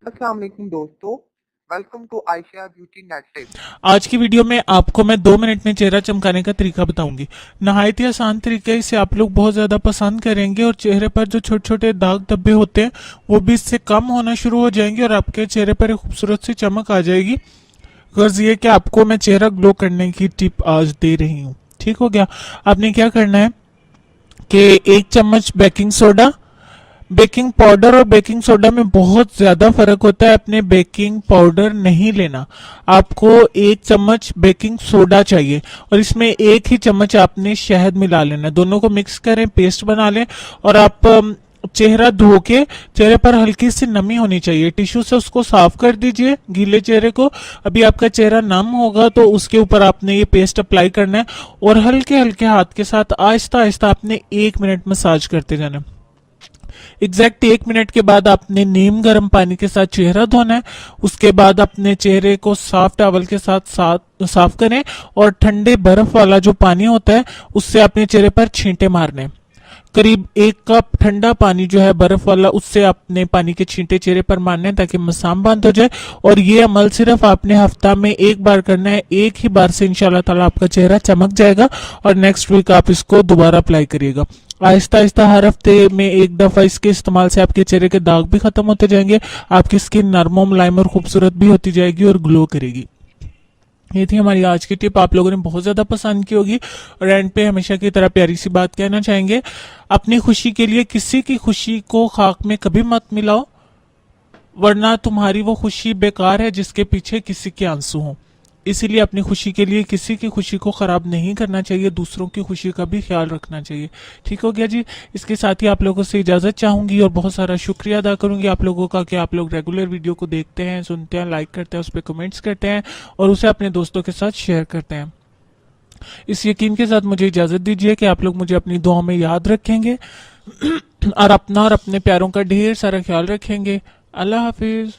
अस्सलाम वालेकुम दोस्तों, welcome to Ayesha beauty net tips. आज की वीडियो में आपको मैं 2 मिनट में चेहरा चमकाने का तरीका बताऊंगी। नहायत ही आसान तरीका है, इसे आप लोग बहुत ज़्यादा पसंद करेंगे और चेहरे पर जो छोटे छोटे दाग धब्बे होते हैं वो भी इससे कम होना शुरू हो जाएंगे और आपके चेहरे पर एक खूबसूरत सी चमक आ जाएगी। गर्ज ये कि आपको मैं चेहरा ग्लो करने की टिप आज दे रही हूँ। ठीक हो गया। आपने क्या करना है कि 1 चम्मच बेकिंग सोडा, बेकिंग पाउडर और बेकिंग सोडा में बहुत ज्यादा फर्क होता है। अपने बेकिंग पाउडर नहीं लेना, आपको 1 चम्मच बेकिंग सोडा चाहिए और इसमें 1 ही चम्मच आपने शहद मिला लेना। दोनों को मिक्स करें, पेस्ट बना लें और आप चेहरा धो के चेहरे पर हल्की सी नमी होनी चाहिए, टिश्यू से उसको साफ कर दीजिए गीले चेहरे को। अभी आपका चेहरा नम होगा तो उसके ऊपर आपने ये पेस्ट अप्लाई करना है और हल्के हल्के हाथ के साथ आहिस्ता आहिस्ता आपने 1 मिनट मसाज करते जाना है। एग्जैक्ट 1 मिनट के बाद आपने नीम गर्म पानी के साथ चेहरा धोना है। उसके बाद अपने चेहरे को साफ टॉवल के साथ साफ करें और ठंडे बर्फ वाला जो पानी होता है उससे अपने चेहरे पर छींटे मारने हैं। करीब 1 कप ठंडा पानी जो है बर्फ वाला, उससे अपने पानी के छींटे चेहरे पर मारने हैं ताकि मसाम बंद हो जाए। और ये अमल सिर्फ आपने हफ्ता में 1 बार करना है। एक ही बार से इंशाल्लाह ताला आपका चेहरा चमक जाएगा और नेक्स्ट वीक आप इसको दोबारा अप्लाई करिएगा। आहिस्ता आहिस्ता हर हफ्ते में 1 दफा इसके इस्तेमाल से आपके चेहरे के दाग भी खत्म होते जाएंगे, आपकी स्किन नरम मुलायम और खूबसूरत भी होती जाएगी और ग्लो करेगी। ये थी हमारी आज की टिप, आप लोगों ने बहुत ज्यादा पसंद की होगी। और एंड पे हमेशा की तरह प्यारी सी बात कहना चाहेंगे, अपनी खुशी के लिए किसी की खुशी को खाक में कभी मत मिलाओ, वरना तुम्हारी वो खुशी बेकार है जिसके पीछे किसी के आंसू हों। इसीलिए अपनी खुशी के लिए किसी की खुशी को खराब नहीं करना चाहिए, दूसरों की खुशी का भी ख्याल रखना चाहिए। ठीक हो गया जी। इसके साथ ही आप लोगों से इजाजत चाहूंगी और बहुत सारा शुक्रिया अदा करूंगी आप लोगों का कि आप लोग रेगुलर वीडियो को देखते हैं, सुनते हैं, लाइक करते हैं, उस पर कमेंट्स करते हैं और उसे अपने दोस्तों के साथ शेयर करते हैं। इस यकीन के साथ मुझे इजाजत दीजिए कि आप लोग मुझे अपनी दुआ में याद रखेंगे और अपना और अपने प्यारों का ढेर सारा ख्याल रखेंगे। अल्लाह हाफिज।